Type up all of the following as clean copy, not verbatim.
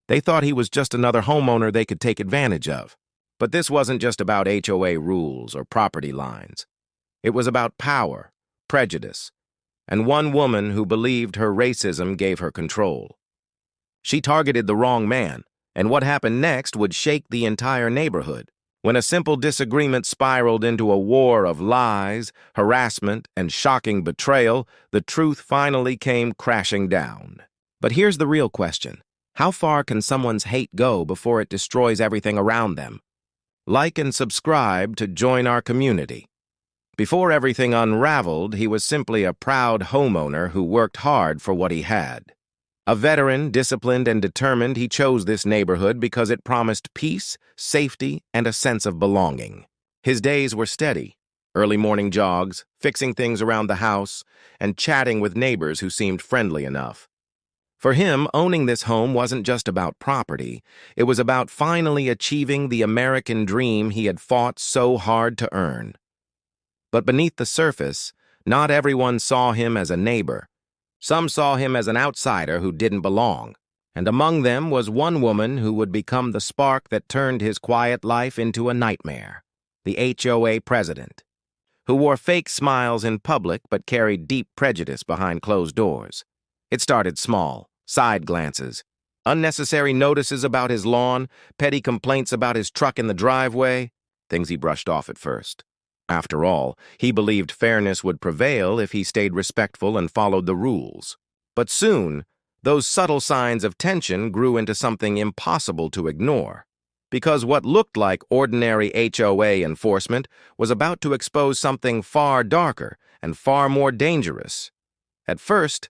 They thought he was just another homeowner they could take advantage of. But this wasn't just about HOA rules or property lines. It was about power, prejudice, and one woman who believed her racism gave her control. She targeted the wrong man, and what happened next would shake the entire neighborhood. When a simple disagreement spiraled into a war of lies, harassment, and shocking betrayal, the truth finally came crashing down. But here's the real question. How far can someone's hate go before it destroys everything around them? Like and subscribe to join our community. Before everything unraveled, he was simply a proud homeowner who worked hard for what he had. A veteran, disciplined, and determined, he chose this neighborhood because it promised peace, safety, and a sense of belonging. His days were steady, early morning jogs, fixing things around the house, and chatting with neighbors who seemed friendly enough. For him, owning this home wasn't just about property. It was about finally achieving the American dream he had fought so hard to earn. But beneath the surface, not everyone saw him as a neighbor. Some saw him as an outsider who didn't belong, and among them was one woman who would become the spark that turned his quiet life into a nightmare, the HOA president, who wore fake smiles in public but carried deep prejudice behind closed doors. It started small, side glances, unnecessary notices about his lawn, petty complaints about his truck in the driveway, things he brushed off at first. After all, he believed fairness would prevail if he stayed respectful and followed the rules. But soon, those subtle signs of tension grew into something impossible to ignore, because what looked like ordinary HOA enforcement was about to expose something far darker and far more dangerous. At first,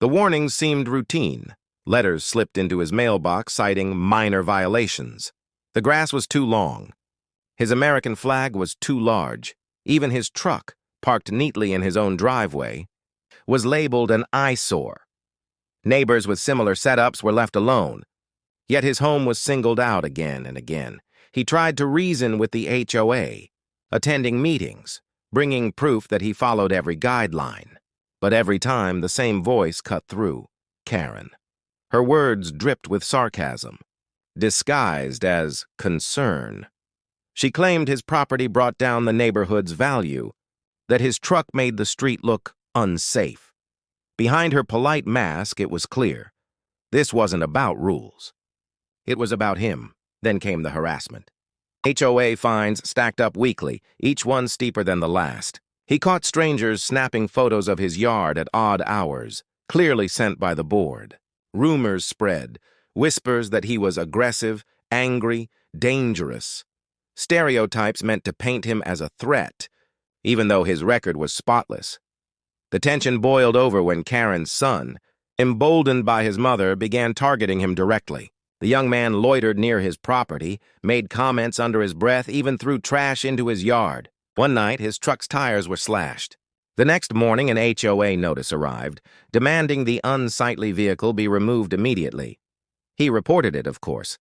the warnings seemed routine. Letters slipped into his mailbox citing minor violations. The grass was too long. His American flag was too large. Even his truck, parked neatly in his own driveway, was labeled an eyesore. Neighbors with similar setups were left alone. Yet his home was singled out again and again. He tried to reason with the HOA, attending meetings, bringing proof that he followed every guideline. But every time, the same voice cut through, Karen. Her words dripped with sarcasm, disguised as concern. She claimed his property brought down the neighborhood's value, that his truck made the street look unsafe. Behind her polite mask, it was clear. This wasn't about rules. It was about him. Then came the harassment. HOA fines stacked up weekly, each one steeper than the last. He caught strangers snapping photos of his yard at odd hours, clearly sent by the board. Rumors spread, whispers that he was aggressive, angry, dangerous. Stereotypes meant to paint him as a threat, even though his record was spotless. The tension boiled over when Karen's son, emboldened by his mother, began targeting him directly. The young man loitered near his property, made comments under his breath, even threw trash into his yard. One night, his truck's tires were slashed. The next morning, an HOA notice arrived, demanding the unsightly vehicle be removed immediately. He reported it, of course.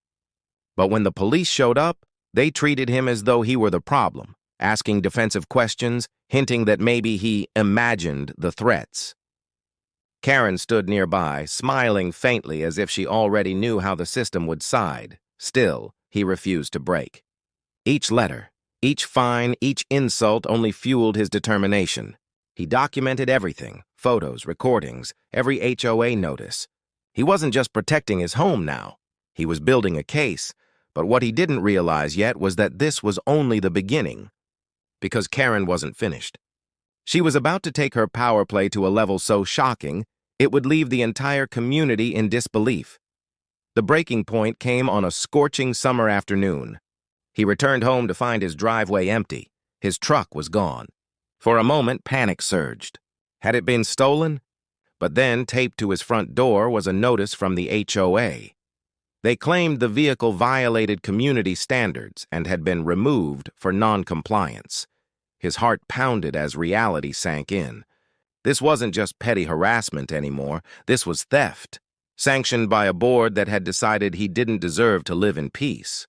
But when the police showed up, they treated him as though he were the problem, asking defensive questions, hinting that maybe he imagined the threats. Karen stood nearby, smiling faintly as if she already knew how the system would side. Still, he refused to break. Each letter, each fine, each insult only fueled his determination. He documented everything, photos, recordings, every HOA notice. He wasn't just protecting his home now. He was building a case. But what he didn't realize yet was that this was only the beginning, because Karen wasn't finished. She was about to take her power play to a level so shocking, it would leave the entire community in disbelief. The breaking point came on a scorching summer afternoon. He returned home to find his driveway empty. His truck was gone. For a moment, panic surged. Had it been stolen? But then, taped to his front door was a notice from the HOA. They claimed the vehicle violated community standards and had been removed for non-compliance. His heart pounded as reality sank in. This wasn't just petty harassment anymore. This was theft, sanctioned by a board that had decided he didn't deserve to live in peace.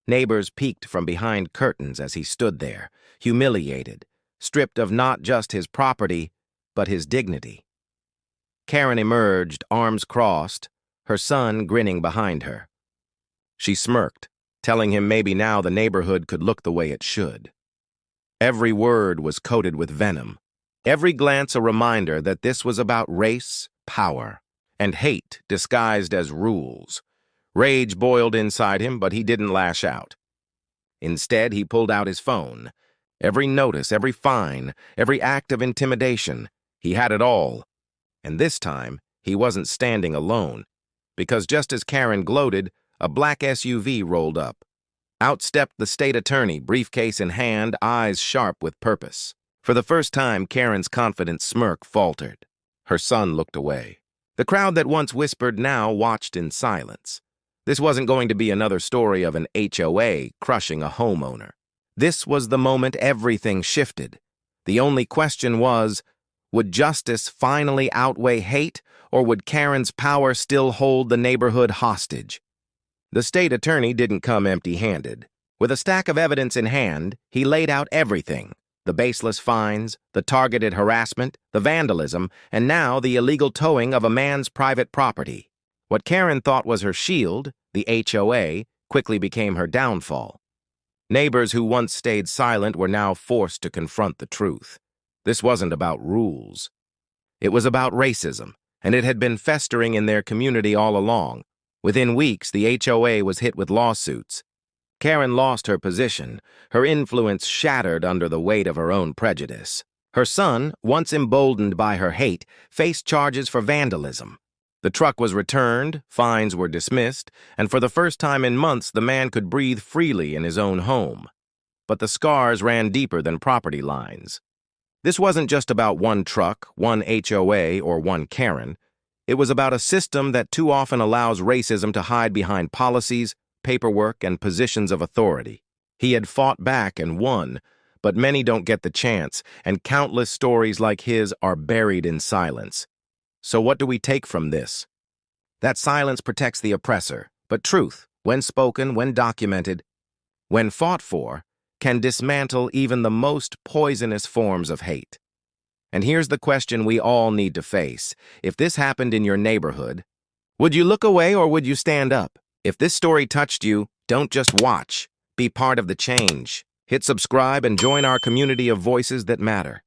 Neighbors peeked from behind curtains as he stood there, humiliated, stripped of not just his property, but his dignity. Karen emerged, arms crossed, her son grinning behind her. She smirked, telling him maybe now the neighborhood could look the way it should. Every word was coated with venom, every glance a reminder that this was about race, power, and hate disguised as rules. Rage boiled inside him, but he didn't lash out. Instead, he pulled out his phone. Every notice, every fine, every act of intimidation, he had it all. And this time, he wasn't standing alone, because just as Karen gloated, a black SUV rolled up. Out stepped the state attorney, briefcase in hand, eyes sharp with purpose. For the first time, Karen's confident smirk faltered. Her son looked away. The crowd that once whispered now watched in silence. This wasn't going to be another story of an HOA crushing a homeowner. This was the moment everything shifted. The only question was, would justice finally outweigh hate, or would Karen's power still hold the neighborhood hostage? The state attorney didn't come empty-handed. With a stack of evidence in hand, he laid out everything: the baseless fines, the targeted harassment, the vandalism, and now the illegal towing of a man's private property. What Karen thought was her shield, the HOA, quickly became her downfall. Neighbors who once stayed silent were now forced to confront the truth. This wasn't about rules. It was about racism, and it had been festering in their community all along. Within weeks, the HOA was hit with lawsuits. Karen lost her position, her influence shattered under the weight of her own prejudice. Her son, once emboldened by her hate, faced charges for vandalism. The truck was returned, fines were dismissed, and for the first time in months the man could breathe freely in his own home. But the scars ran deeper than property lines. This wasn't just about one truck, one HOA, or one Karen. It was about a system that too often allows racism to hide behind policies, paperwork, and positions of authority. He had fought back and won, but many don't get the chance, and countless stories like his are buried in silence. So what do we take from this? That silence protects the oppressor, but truth, when spoken, when documented, when fought for, can dismantle even the most poisonous forms of hate. And here's the question we all need to face. If this happened in your neighborhood, would you look away or would you stand up? If this story touched you, don't just watch. Be part of the change. Hit subscribe and join our community of voices that matter.